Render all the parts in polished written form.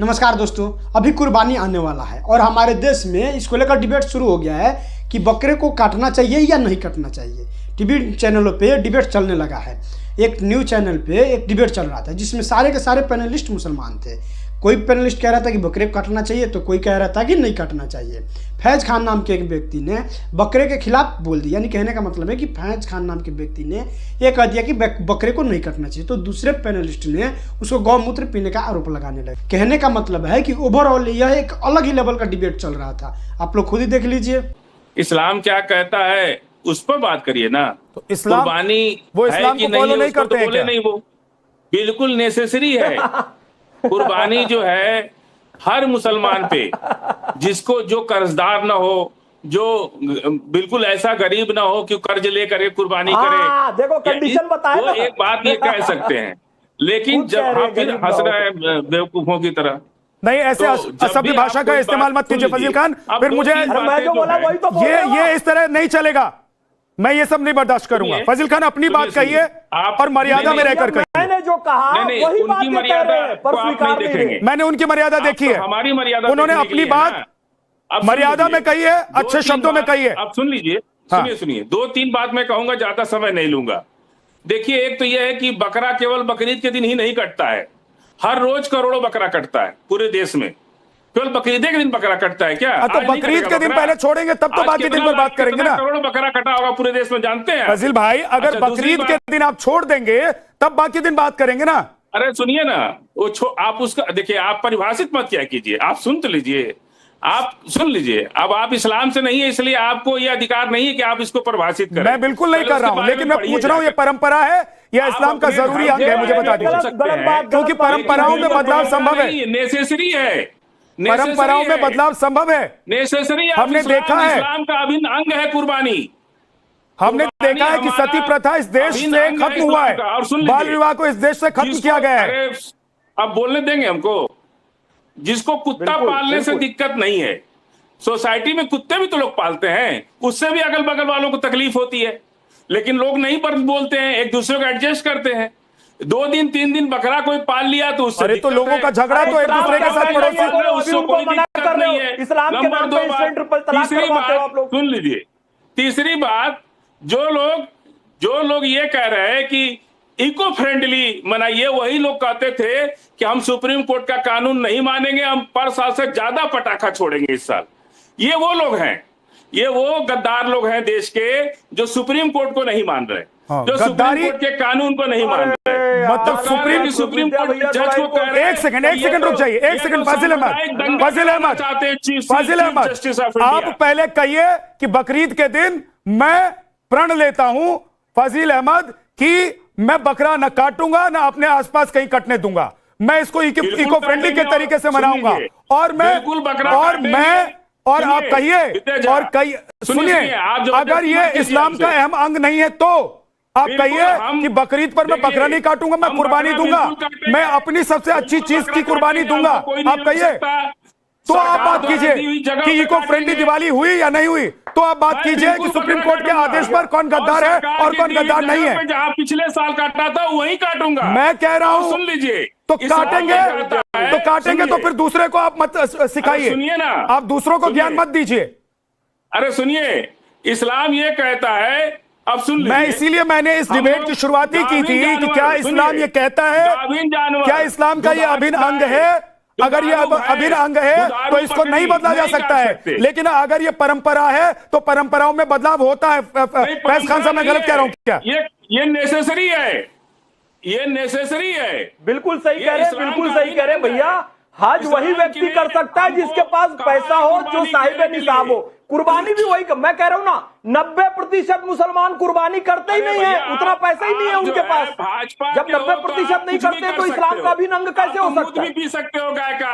नमस्कार दोस्तों, अभी कुर्बानी आने वाला है और हमारे देश में इसको लेकर डिबेट शुरू हो गया है कि बकरे को काटना चाहिए या नहीं काटना चाहिए। टीवी चैनलों पे डिबेट चलने लगा है। एक न्यूज़ चैनल पे एक डिबेट चल रहा था जिसमें सारे के सारे पैनलिस्ट मुसलमान थे। कोई पैनलिस्ट कह रहा था कि बकरे को काटना चाहिए तो कोई कह रहा था कि नहीं काटना चाहिए। फैज़ खान नाम के एक व्यक्ति ने बकरे के खिलाफ बोल दिया, यानी कहने का मतलब है कि फैज़ खान नाम के व्यक्ति ने यह कह दिया कि बकरे को नहीं काटना चाहिए। तो दूसरे पैनलिस्ट ने उसको गौमूत्र पीने का आरोप लगाने लगे। कहने का मतलब है कि ओवरऑल यह एक अलग ही लेवल का डिबेट चल रहा था। आप लोग खुद ही देख लीजिए। इस्लाम क्या कहता है उस पर बात करिए ना। तो इस्लाम कुर्बानी वो इस्लाम है को कि फॉलो नहीं उसको करते हैं बोले क्या? नहीं, वो बिल्कुल नेसेसरी है। कुर्बानी जो है हर मुसलमान पे, जिसको जो कर्जदार ना हो, जो बिल्कुल ऐसा गरीब ना हो कि कर्ज लेकर के कुर्बानी करे। देखो कंडीशन बताए वो ना। एक बात ये कह सकते हैं, लेकिन खुद जब कह रहे हम फिर गरीब हंस ना हो। रहे हैं बेवकूफों की तरह। नहीं, ऐसे तो जब असभ्य भी भाषा आप का कोई इस्तेमाल बात मत कीजिए सुन फजील लीजिए। खान। अब फिर दो मुझे तीन अरे मैं बातें जो जो बोला हैं, वही तो बोल रहा हूं। ये इस तरह नहीं चलेगा। मैं ये सब नहीं बर्दाश्त करूंगा। सुनिए, फजील खान अपनी बात सुनिए, कहिए आप- और मर्यादा में नहीं, रहकर कहिए। मैंने जो कहा नहीं, वही उनकी बात कह मर्यादा रहे हैं, पर को आप स्वीकार नहीं नहीं रहे। देखेंगे। मैंने उनकी मर्यादा आप देखी तो है। हमारी मर्यादा उन्होंने देखने के अपनी लिए बात ना। अब सुन मर्यादा लीजिए, में कही है, दो अच्छे तीन शब्दों में बात- कही है। अब सुन लीजिए, हाँ। सुनिए सुनिए, दो तीन बात मैं कहूंगा, ज्यादा समय नहीं लूंगा। देखिए, एक तो यह है कि बकरा केवल बकरीद के दिन ही नहीं कटता है, हर रोज करोड़ों बकरा कटता है पूरे देश में। केवल बकरीद के दिन बकरा कटता है क्या? तो आज नहीं बकरीद कटेगा के दिन बकरा? पहले छोड़ेंगे तब तो आज बाकी दिन कितना पर बात करेंगे कितना ना। करोड़ों बकरा कटा होगा पूरे देश में, जानते हैं आप? फजील भाई, अगर अच्छा, दूसरी बकरीद के बात- दिन आप छोड़ देंगे तब बाकी दिन बात करेंगे ना। अरे सुनिए ना, आप उसका देखिए, आप परिभाषित मत क्या कीजिए, आप सुन तो लीजिए, आप सुन लीजिए। अब आप इस्लाम से नहीं है, इसलिए आपको यह अधिकार नहीं है कि आप इसको परिभाषित करें। मैं बिल्कुल नहीं पहले कर रहा उसके हूं, बारे लेकिन में मैं पढ़िए पूछ रहा हूं ये जाकर। परंपरा है या आप इस्लाम का अपने जरूरी धर्म अंग है? के मुझे बारे बता में बोल दीजिए। सकते हैं, क्योंकि परंपराओं में बदलाव संभव है। नेसेसरी है, परंपराओं में बदलाव संभव है। नेसेसरी है। हमने देखा है। इस्लाम का अभिन्न अंग है कुर्बानी। हमने कुर्बानी देखा है कि हमारा सती प्रथा इस देश अभिन्न से अंग है खत्म हुआ इस्लाम का। और सुन है। लीजिए, बाल विवाह को इस देश से खत्म जिसको- किया गया है। अरे, अब बोलने देंगे हमको? जिसको कुत्ता बिल्कुल, पालने से बिल्कुल। दिक्कत नहीं है, सोसाइटी में कुत्ते भी तो लोग पालते हैं, उससे भी अगल बगल वालों को तकलीफ होती है, लेकिन लोग नहीं पर बोलते हैं, एक दूसरे को एडजस्ट करते हैं। 2 दिन 3 दिन बकरा कोई पाल लिया तो उससे अरे तो दिक्कत लोगों है। का झगड़ा तो एक दूसरे के साथ पड़ोसी। उससे कोई दिक्कत नहीं है। इस्लाम के नंबर नाम 2 पे इंस्टेंट ट्रिपल बात, तलाक तीसरी करवाते हो आप बात लोग। सुन लीजिए, तीसरी बात, जो लोग ये कह रहे हैं कि इको फ्रेंडली मनाइए, वही लोग कहते थे कि हम सुप्रीम कोर्ट का कानून नहीं मानेंगे, हम पर साल से ज्यादा पटाखा छोड़ेंगे इस साल। ये वो लोग हैं, ये वो गद्दार लोग हैं देश के, जो सुप्रीम कोर्ट को नहीं मान रहे, हाँ, जो सुप्रीम गद्दारी- कोर्ट के कानून को नहीं मान रहे। मतलब सुप्रीम कोर्ट के जज को कह रहे हैं, एक सेकंड रुक जाइए, एक सेकंड। फाजिल अहमद, फाजिल अहमद, आप पहले कहिए कि बकरीद के दिन मैं प्रण लेता हूं, फाजिल अहमद, कि मैं बकरा न काटूंगा ना अपने आसपास कहीं कटने दूंगा। मैं इसको इको फ्रेंडली के तरीके से मनाऊंगा और मैं और आप कहिए और कहिए, सुनिए, अगर ये इस्लाम का अहम अंग नहीं है तो आप कहिए कि बकरीद पर मैं बकरा नहीं काटूंगा, मैं कुर्बानी दूंगा, मैं अपनी सबसे अच्छी चीज की कुर्बानी दूंगा। आप कहिए, तो आप बात कीजिए कि इको फ्रेंडली दिवाली हुई या नहीं हुई, तो आप बात कीजिए कि सुप्रीम कोर्ट के आदेश पर कौन गद्दार है और कौन गद्दार नहीं है। जहां पिछले साल काटा था वहीं काटूंगा। मैं कह रहा हूं, सुन लीजिए, तो काटेंगे तो फिर दूसरे को आप मत सिखाइए, सुनिए ना, आप दूसरों को ज्ञान मत दीजिए। अरे सुनिए, इस्लाम ये कहता है, अब सुन लीजिए, मैं इसीलिए मैंने इस डिबेट की शुरुआत ही की थी कि क्या इस्लाम ये कहता है, क्या इस्लाम का ये अभिन्न अंग है? अगर ये अभिन्न अंग है तो इसको नहीं बदला जा सकता है, लेकिन अगर ये परंपरा है तो परंपराओं में बदलाव होता है। फैज खान साहब, मैं गलत कह रहा हूं क्या? ये नेसेसरी है, ये नेसेसरी है। बिल्कुल सही कह रहे, बिल्कुल सही कह रहे भैया। हज वही व्यक्ति कर सकता है जिसके पास पैसा हो, जो साहिब निसाब हो। कुर्बानी भी वही, मैं कह रहा हूं ना, 90% मुसलमान कुर्बानी करते ही नहीं है, उतना पैसा ही नहीं है उनके पास। जब 90% नहीं करते तो इस्लाम का भी अंग कैसे हो सकता है? पी सकते हो गाय का,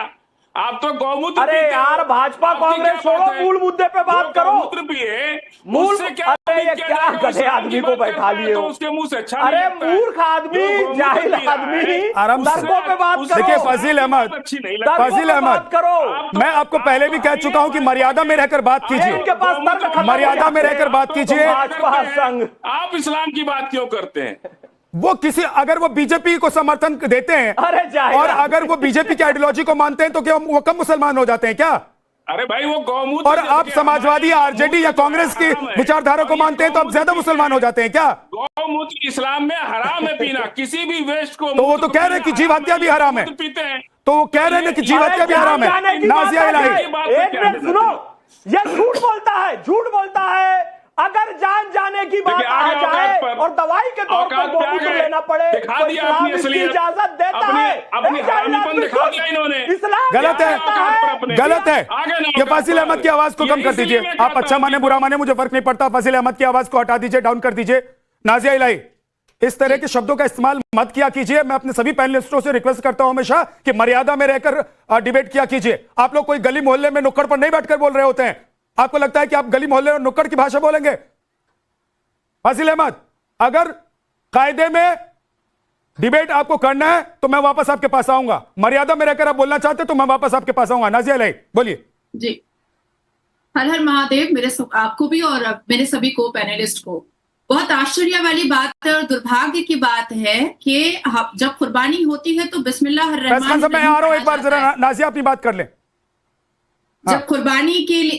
आप तो गौमूत्र। अरे यार, भाजपा कांग्रेस छोड़ो, मूल मुद्दे पे बात करो। गौमूत्र पिए, मूल, अरे ये क्या गधे आदमी को बैठा लिए हो? उसके मुंह से अच्छा। अरे मूर्ख आदमी, जाहिल आदमी, आराम से तर्कों पे बात करो। देखिए फाजिल अहमद, फाजिल अहमद, करो। मैं आपको पहले भी कह चुका हूं कि मर्यादा में रहकर बात इनके कीजिए, पास तर्क खत्म हो मर्यादा में जाते रहकर हैं। बात कीजिए। भाजपा संघ, आप इस्लाम की बात क्यों करते हैं? वो किसी, अगर वो बीजेपी को समर्थन देते हैं और अगर वो बीजेपी की आइडियोलॉजी को मानते हैं तो क्या वो कम मुसलमान हो जाते हैं क्या? अरे भाई वो गौमूत्र, और आप समाजवादी, आरजेडी या कांग्रेस की विचारधारा को मानते हैं तो आप ज्यादा मुसलमान हो जाते हैं क्या? गौमूत्र इस्लाम में हराम है पीना, किसी भी वेस्ट को। तो वो तो कह रहे हैं कि जीव हत्या भी हराम है, पीते हैं तो वो कह रहे हैं कि जीव हत्या भी हराम है। नाजिया इलाही, एक मिनट सुनो, ये झूठ बोलता है। अगर जान जाने की बात आ जाए और दवाई के तौर पर गौमूत्र लेना पड़े तो इस्लाम इसकी इजाजत देता है। अपनी हरामीपन दिखा दिया इन्होंने। गलत है, गलत है। ये फाजिल अहमद की आवाज को कम कर दीजिए। आप अच्छा माने बुरा माने मुझे फर्क नहीं पड़ता, फाजिल अहमद की आवाज को हटा दीजिए, डाउन कर दीजिए। नाजिया इलाही, इस तरह के शब्दों का इस्तेमाल मत किया कीजिए। मैं अपने सभी पैनलिस्टों से रिक्वेस्ट करता हूं हमेशा कि मर्यादा में रहकर डिबेट किया कीजिए। आप लोग कोई गली मोहल्ले में नुक्कड़ पर नहीं बैठकर बोल रहे होते हैं। आपको लगता है कि आप गली मोहल्ले और नुक्कड़ की भाषा बोलेंगे? फाजिल अहमद, अगर कायदे में डिबेट आपको करना है तो मैं वापस आपके पास आऊंगा। मर्यादा में रहकर आप बोलना चाहते तो मैं वापस आपके पास आऊंगा। नाजिया इलाही बोलिए। जी, हर हर महादेव। मेरे आपको भी और मेरे सभी को पैनलिस्ट को बहुत आश्चर्य वाली बात है और दुर्भाग्य की बात है कि जब कुर्बानी होती है तो बिस्मिल्लाह रहमान मैं आ रहा हूं, एक बार जरा नाजिया अपनी बात कर ले। जब कुर्बानी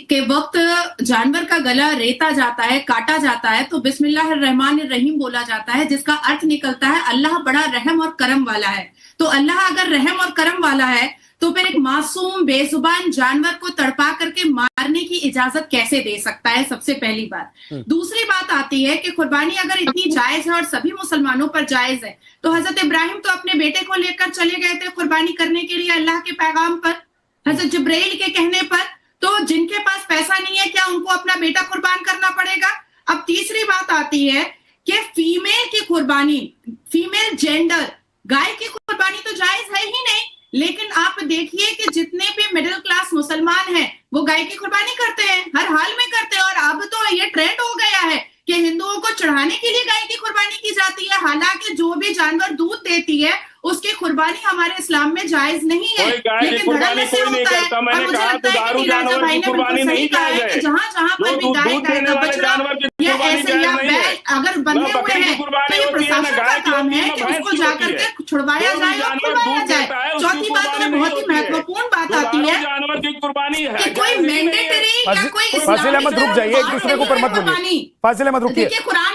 के वक्त जानवर का गला रेता जाता है, काटा जाता है, तो बिस्मिल्लाह रहमान रहीम बोला जाता है, जिसका अर्थ निकलता है अल्लाह बड़ा रहम और करम वाला है। तो अल्लाह अगर रहम और करम वाला है तो फिर एक मासूम बेजुबान जानवर को तड़पा करके मारने की इजाजत कैसे दे सकता है? सबसे पहली बात। दूसरी बात आती है कि कुर्बानी अगर इतनी जायज है और सभी मुसलमानों पर जायज है तो हजरत इब्राहिम तो अपने बेटे को लेकर चले गए थे कुर्बानी करने के लिए अल्लाह के पैगाम पर, हजरत जिब्राइल के कहने पर। तो जिनके पास पैसा नहीं है क्या उनको अपना बेटा कुर्बान करना पड़ेगा? अब तीसरी बात आती है कि फीमेल की कुर्बानी, फीमेल जेंडर, गाय की कुर्बानी तो जायज है ही नहीं। लेकिन आप देखिए कि जितने भी मिडिल क्लास मुसलमान हैं वो गाय की कुर्बानी करते हैं, हर हाल में करते हैं। और अब तो ये ट्रेंड हो गया है कि हिंदुओं को चढ़ाने के लिए गाय की कुर्बानी की जाती है। हालांकि जो भी जानवर दूध देती है उसकी कुर्बानी हमारे इस्लाम में जायज नहीं है, लेकिन धड़ल्ले से होता है। और मुझे लगता है कि राजा भाई ने बिल्कुल सही कहा है कि जहाँ जहाँ पर भी गाय का बछड़ा या ऐसे या बैल अगर बंधे हुए हैं तो ये प्रशासन का काम है कि उसको जाकर के छुड़वाया जाए और खुलवाया जाए। चौथी बात में बहुत ही महत्वपूर्ण बात आती है कि कोई मैंडेटरी या कोई फाजिल अहमद रुक जाइए, एक दूसरे के ऊपर मत बोलिए। फाजिल अहमद रुकिए, कुरान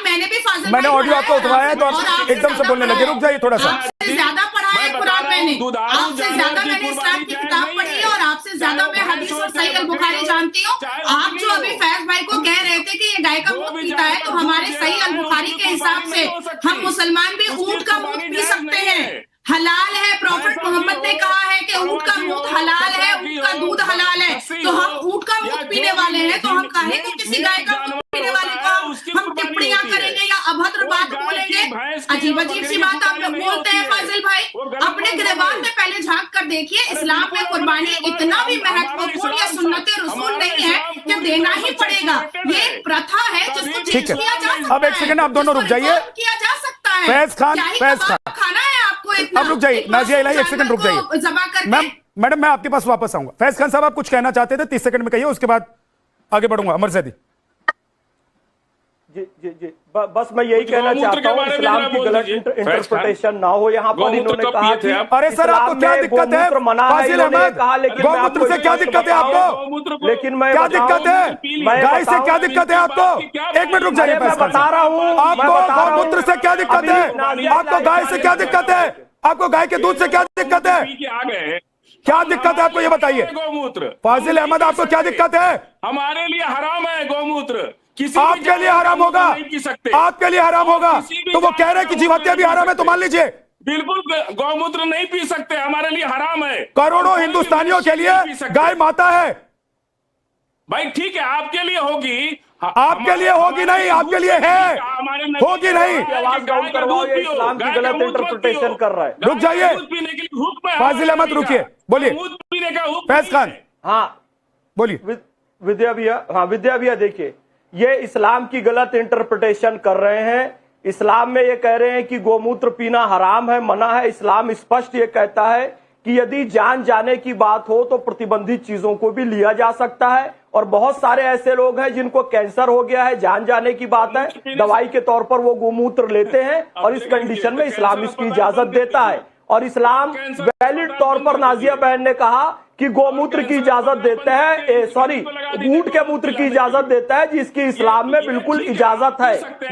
मैंने ऑडियो आपको उठवाया है तो आप एकदम से बोलने लगे। रुक जाइए थोड़ा सा। ज्यादा पढ़ा है कुरान मैंने, आपसे ज्यादा मैंने इस्लाम की किताब पढ़ी है और आपसे ज्यादा मैं हदीस और सही अल बुखारी जानती हूँ। आप जो अभी फैज भाई को कह रहे थे कि ये गाय का दूध पीता है, तो हमारे सही अल बुखारी के हिसाब से हम मुसलमान भी ऊंट का दूध पी सकते हैं, हलाल है। प्रॉफेट मोहम्मद ने कहा है कि ऊंट का दूध हलाल है, ऊंट का दूध हलाल है। तो हम ऊंट का दूध पीने वाले हैं, तो हम काहे को किसी गाय का दूध पीने वाले को हम टिप्पणियां करेंगे या अभद्र बात बोलेंगे? अजीब अजीब सी बात आप लोग बोलते हैं फाजिल भाई। अपने गिरबान में पहले झांक कर देखिए, इस्लाम में कुर्बानी इतना भी महत्वपूर्ण या सुन्नत रसूल नहीं है कि देना ही पड़ेगा। ये एक प्रथा है जिसको चेंज किया जा सकता है। अब एक सेकंड आप दोनों रुक जाइए, किया जा सकता है। फैज खान खाना है आपको इतना? अब रुक जाइए नाजिया इलाही, एक सेकंड रुक जाइए। मैडम मैं आपके पास वापस आऊंगा। फैज खान साहब आप कुछ कहना चाहते थे, 30 सेकंड में कहिए, उसके बाद आगे बढ़ूंगा। अमर जैदी जी बस मैं यही कहना चाहता हूँ, इस्लाम की गलत इंटरप्रिटेशन ना हो यहाँ पर। इन्होंने कहा कि अरे सर आपको क्या दिक्कत है? फाजिल अहमद, गौमूत्र से क्या दिक्कत है आपको? लेकिन मैं क्या दिक्कत है? गाय से क्या दिक्कत है आपको? एक मिनट रुक जाइए, मैं बता रहा हूँ। आपको गौमूत्र से क्या दिक्कत है? आपको गाय से क्या दिक्कत है? आपको गाय के दूध से क्या दिक्कत है? क्या दिक्कत है आपको ये बताइए? गौमूत्र फाजिल अहमद आपको क्या दिक्कत है? हमारे लिए हराम है गौमूत्र। आपके लिए हराम होगा, आपके लिए हराम होगा। तो वो कह रहे हैं कि जीव हत्या भी हराम है, तो मान लीजिए। बिल्कुल गौमूत्र नहीं पी सकते, हमारे लिए हराम है। करोड़ों हिंदुस्तानियों के लिए गाय माता है भाई। ठीक है आपके लिए होगी, आपके लिए होगी नहीं, आपके लिए है, होगी नहीं। इस्लाम की गलत इंटरप्रिटेशन कर रहा है। रुक जाइए फाजिल अहमद, रुकिए, बोलिए। फैज खान हाँ बोलिए। विद्या भैया देखिए, ये इस्लाम की गलत इंटरप्रिटेशन कर रहे हैं। इस्लाम में ये कह रहे हैं कि गोमूत्र पीना हराम है, मना है। इस्लाम स्पष्ट ये कहता है कि यदि जान जाने की बात हो तो प्रतिबंधित चीजों को भी लिया जा सकता है। और बहुत सारे ऐसे लोग हैं जिनको कैंसर हो गया है, जान जाने की बात है, दवाई के तौर पर वो गोमूत्र लेते हैं और इस कंडीशन में इस्लाम इसकी इजाजत देता है। और इस्लाम वैलिड तौर पर नाजिया बहन ने कहा कि गोमूत्र की इजाजत देता है, ऊंट के मूत्र की इजाजत देता है, जिसकी इस्लाम में बिल्कुल इजाजत है।